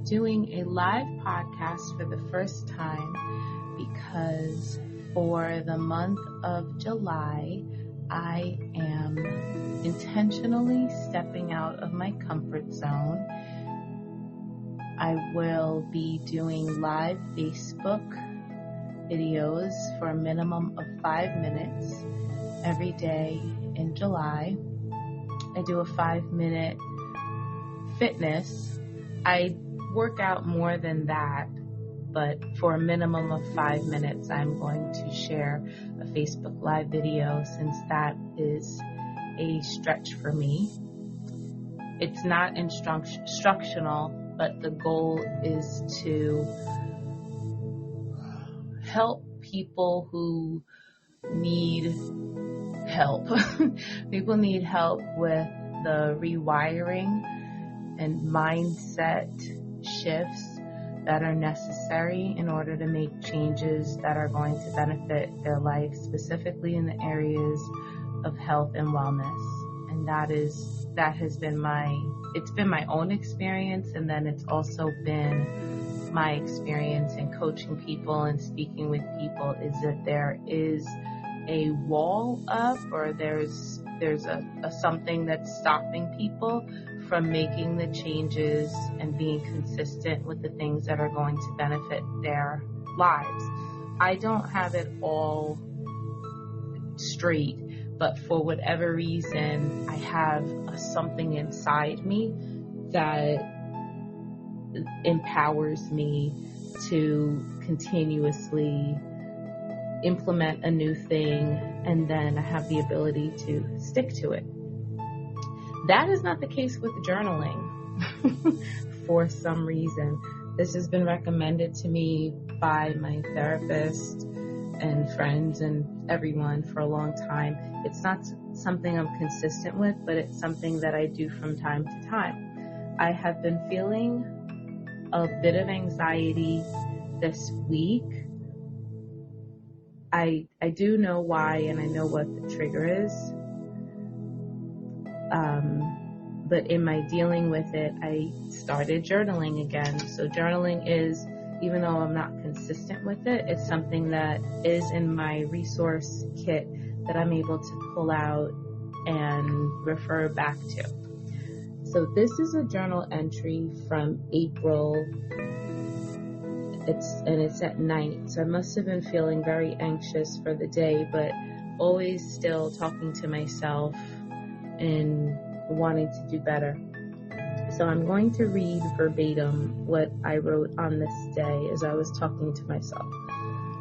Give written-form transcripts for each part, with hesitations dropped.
doing a live podcast for the first time because for the month of July, I am intentionally stepping out of my comfort zone. I will be doing live Facebook videos for a minimum of 5 minutes every day in July. I do a 5-minute fitness. I work out more than that, but for a minimum of 5 minutes, I'm going to share a Facebook Live video since that is a stretch for me. It's not instructional, but the goal is to help people who need help. People need help with the rewiring and mindset shifts that are necessary in order to make changes that are going to benefit their life, specifically in the areas of health and wellness. And that has been it's been my own experience, and then it's also been my experience in coaching people and speaking with people, is that there is a wall up, or there's a something that's stopping people from making the changes and being consistent with the things that are going to benefit their lives. I don't have it all straight, but for whatever reason, I have something inside me that empowers me to continuously implement a new thing, and then I have the ability to stick to it. That is not the case with journaling for some reason. This has been recommended to me by my therapist and friends and everyone for a long time. It's not something I'm consistent with, but it's something that I do from time to time. I have been feeling a bit of anxiety this week. I do know why, and I know what the trigger is. But in my dealing with it, I started journaling again. So journaling is, even though I'm not consistent with it, it's something that is in my resource kit that I'm able to pull out and refer back to. So this is a journal entry from April. It's at night, so I must have been feeling very anxious for the day, but always still talking to myself and wanting to do better. So I'm going to read verbatim what I wrote on this day as I was talking to myself.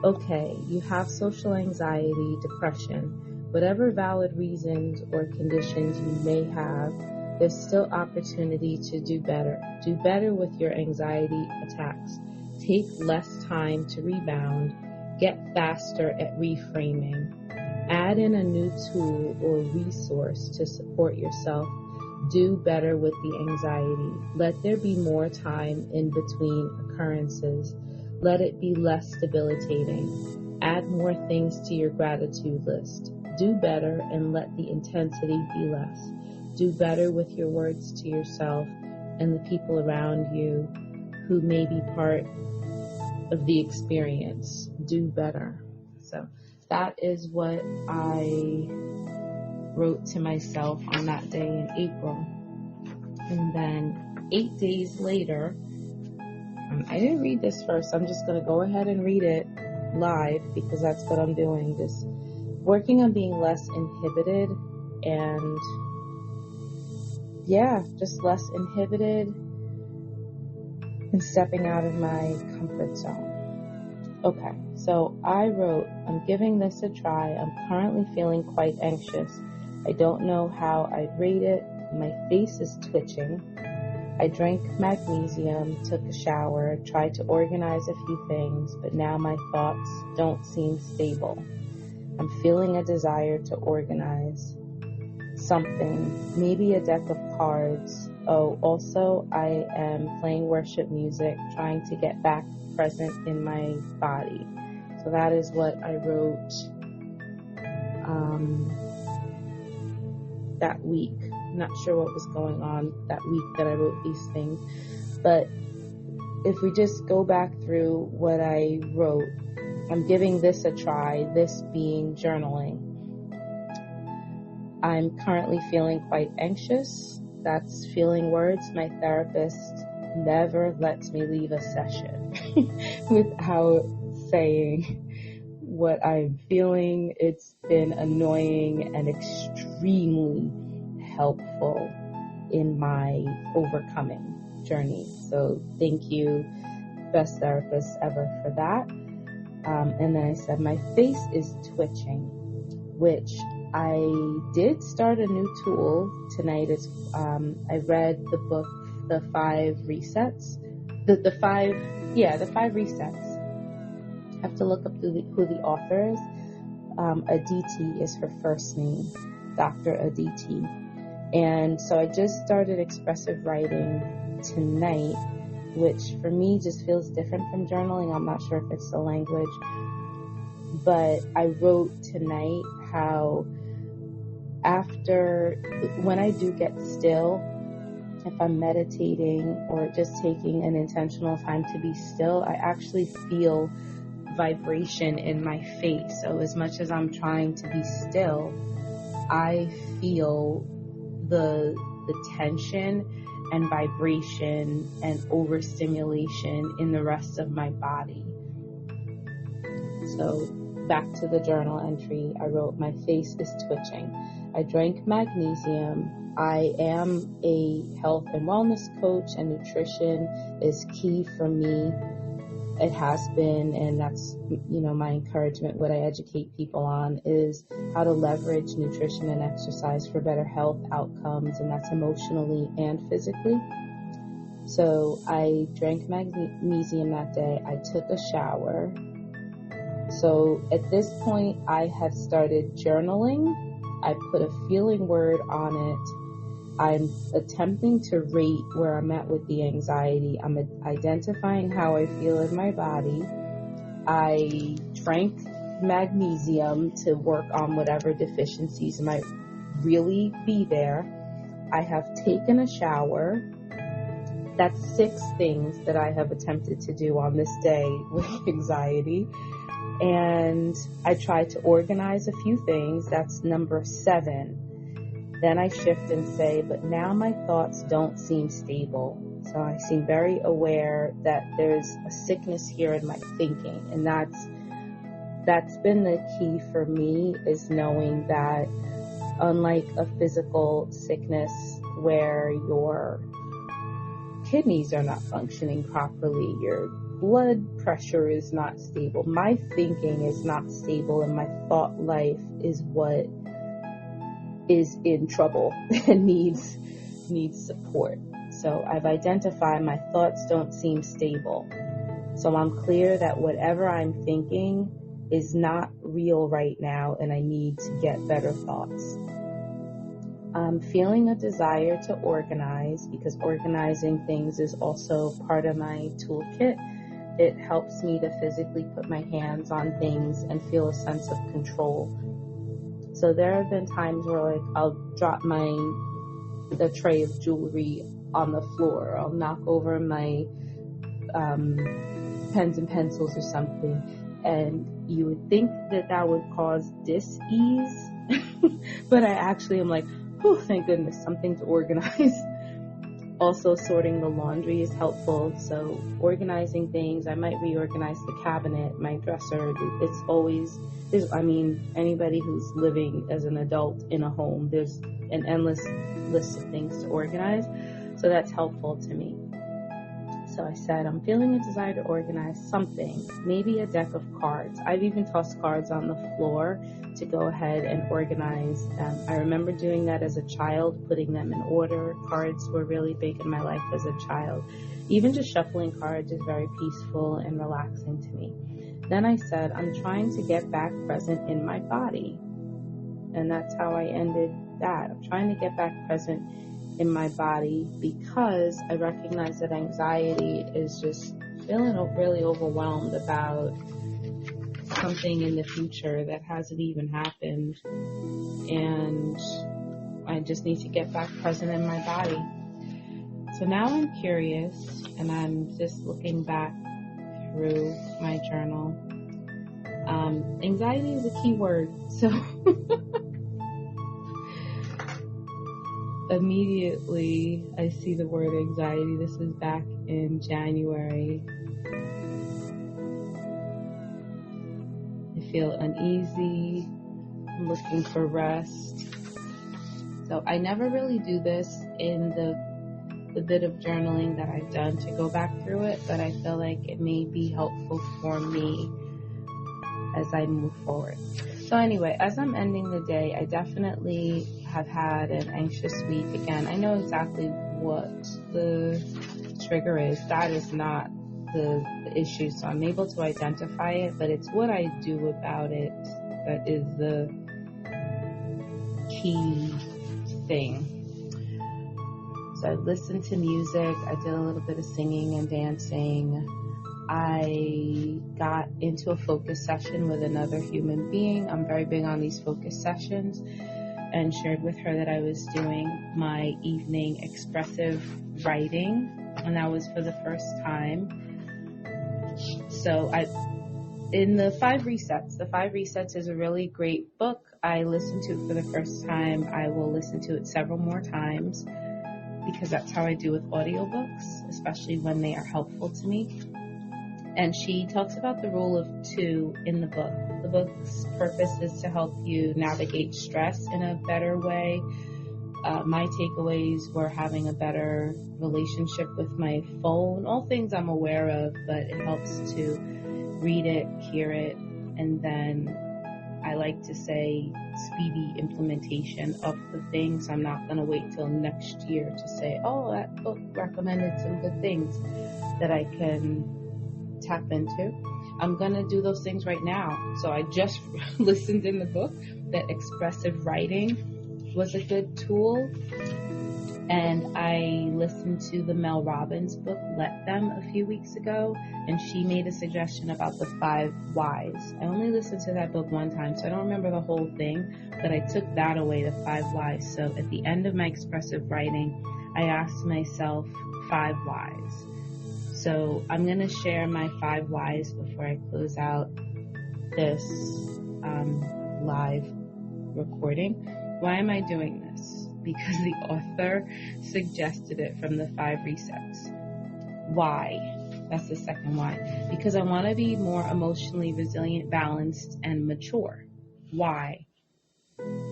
Okay, you have social anxiety, depression, whatever valid reasons or conditions you may have, there's still opportunity to do better. Do better with your anxiety attacks. Take less time to rebound. Get faster at reframing. Add in a new tool or resource to support yourself. Do better with the anxiety. Let there be more time in between occurrences. Let it be less debilitating. Add more things to your gratitude list. Do better and let the intensity be less. Do better with your words to yourself and the people around you who may be part of the experience. Do better. So that is what I wrote to myself on that day in April. And then 8 days later, I didn't read this first. I'm just going to go ahead and read it live because that's what I'm doing. Just working on being less inhibited and just less inhibited and stepping out of my comfort zone. Okay, so I wrote, I'm giving this a try. I'm currently feeling quite anxious. I don't know how I'd rate it. My face is twitching. I drank magnesium, took a shower, tried to organize a few things, but now my thoughts don't seem stable. I'm feeling a desire to organize something, maybe a deck of cards. Oh, also, I am playing worship music, trying to get back present in my body. So that is what I wrote that week. Not sure what was going on that week that I wrote these things, but if we just go back through what I wrote, I'm giving this a try, this being journaling. I'm currently feeling quite anxious. That's feeling words. My therapist never lets me leave a session without saying what I'm feeling. It's been annoying and extremely helpful in my overcoming journey. So thank you, best therapist ever, for that. And then I said my face is twitching, which I did start a new tool tonight. I read the book, The 5 Resets. The 5 Resets. I have to look up who the author is. Aditi is her first name, Dr. Aditi. And so I just started expressive writing tonight, which for me just feels different from journaling. I'm not sure if it's the language, but I wrote tonight how when I do get still, if I'm meditating or just taking an intentional time to be still, I actually feel vibration in my face. So as much as I'm trying to be still, I feel the tension and vibration and overstimulation in the rest of my body. So back to the journal entry, I wrote, my face is twitching. I drank magnesium. I am a health and wellness coach, and nutrition is key for me. It has been, and that's, my encouragement. What I educate people on is how to leverage nutrition and exercise for better health outcomes, and that's emotionally and physically. So I drank magnesium that day. I took a shower. So at this point, I have started journaling. I put a feeling word on it. I'm attempting to rate where I'm at with the anxiety. I'm identifying how I feel in my body. I drank magnesium to work on whatever deficiencies might really be there. I have taken a shower. That's 6 things that I have attempted to do on this day with anxiety. And I tried to organize a few things. That's number 7. Then I shift and say, but now my thoughts don't seem stable. So I seem very aware that there's a sickness here in my thinking. And that's been the key for me, is knowing that unlike a physical sickness where your kidneys are not functioning properly, your blood pressure is not stable, my thinking is not stable, and my thought life is what is in trouble and needs support. So I've identified my thoughts don't seem stable. So I'm clear that whatever I'm thinking is not real right now, and I need to get better thoughts. I'm feeling a desire to organize, because organizing things is also part of my toolkit. It helps me to physically put my hands on things and feel a sense of control. So there have been times where I'll drop the tray of jewelry on the floor. I'll knock over my pens and pencils or something. And you would think that would cause dis-ease. But I actually am like, oh, thank goodness, something to organize. Also, sorting the laundry is helpful. So organizing things, I might reorganize the cabinet, my dresser. It's always, anybody who's living as an adult in a home, there's an endless list of things to organize. So that's helpful to me. So I said, I'm feeling a desire to organize something, maybe a deck of cards. I've even tossed cards on the floor to go ahead and organize them. I remember doing that as a child, putting them in order. Cards were really big in my life as a child. Even just shuffling cards is very peaceful and relaxing to me. Then I said, I'm trying to get back present in my body. And that's how I ended that. I'm trying to get back present in my body, because I recognize that anxiety is just feeling really overwhelmed about something in the future that hasn't even happened, and I just need to get back present in my body. So now I'm curious, and I'm just looking back through my journal. Anxiety is a key word, so immediately I see the word anxiety. This is back in January. I feel uneasy, I'm looking for rest. So I never really do this in the bit of journaling that I've done to go back through it, but I feel like it may be helpful for me as I move forward. So anyway, as I'm ending the day, I definitely have had an anxious week. Again, I know exactly what the trigger is. That is not the issue, so I'm able to identify it, but it's what I do about it that is the key thing. So I listened to music, I did a little bit of singing and dancing. I got into a focus session with another human being. I'm very big on these focus sessions, and shared with her that I was doing my evening expressive writing, and that was for the first time. So in the 5 Resets is a really great book. I listened to it for the first time. I will listen to it several more times because that's how I do with audiobooks, especially when they are helpful to me. And she talks about the rule of 2 in the book. The book's purpose is to help you navigate stress in a better way. My takeaways were having a better relationship with my phone, all things I'm aware of, but it helps to read it, hear it, and then I like to say speedy implementation of the things. I'm not going to wait till next year to say, oh, that book recommended some good things that I can tap into. I'm going to do those things right now. So I just listened in the book that expressive writing was a good tool. And I listened to the Mel Robbins book, Let Them, a few weeks ago, and she made a suggestion about the 5 whys. I only listened to that book one time, so I don't remember the whole thing, but I took that away, the 5 whys. So at the end of my expressive writing, I asked myself 5 whys. So I'm going to share my 5 whys before I close out this live recording. Why am I doing this? Because the author suggested it from the 5 Resets. Why? That's the second why. Because I want to be more emotionally resilient, balanced, and mature. Why?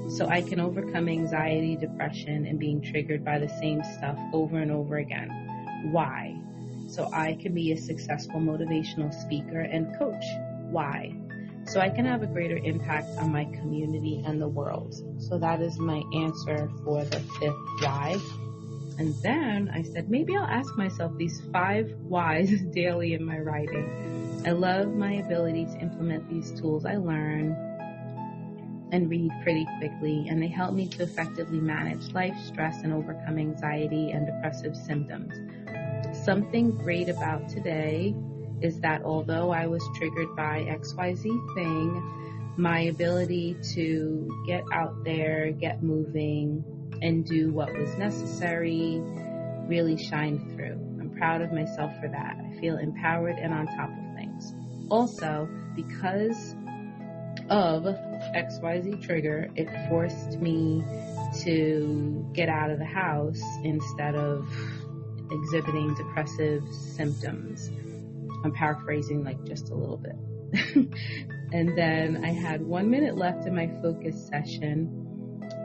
So I can overcome anxiety, depression, and being triggered by the same stuff over and over again. Why? So I can be a successful motivational speaker and coach. Why? So I can have a greater impact on my community and the world. So that is my answer for the 5th why. And then I said, maybe I'll ask myself these 5 whys daily in my writing. I love my ability to implement these tools I learn and read pretty quickly, and they help me to effectively manage life, stress, and overcome anxiety and depressive symptoms. Something great about today is that although I was triggered by XYZ thing, my ability to get out there, get moving, and do what was necessary really shined through. I'm proud of myself for that. I feel empowered and on top of things. Also, because of XYZ trigger, it forced me to get out of the house instead of exhibiting depressive symptoms. I'm paraphrasing like just a little bit. And then I had 1 minute left in my focus session,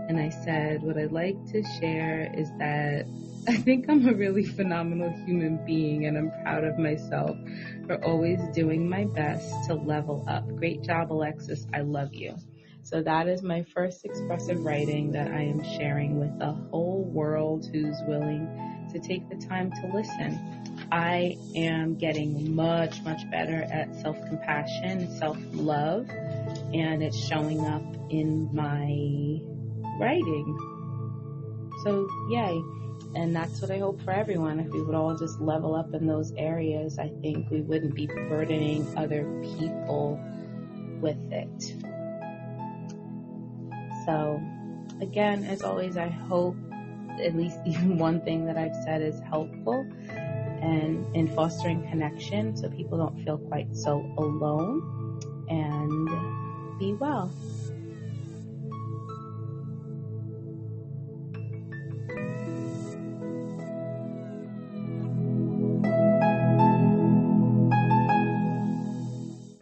and I said, what I'd like to share is that I think I'm a really phenomenal human being, and I'm proud of myself for always doing my best to level up. Great job, Alexis. I love you. So that is my first expressive writing that I am sharing with the whole world who's willing to take the time to listen. I am getting much, much better at self-compassion, self-love, and it's showing up in my writing. So, yay. And that's what I hope for everyone. If we would all just level up in those areas, I think we wouldn't be burdening other people with it. So, again, as always, I hope at least even one thing that I've said is helpful and in fostering connection so people don't feel quite so alone. And be well.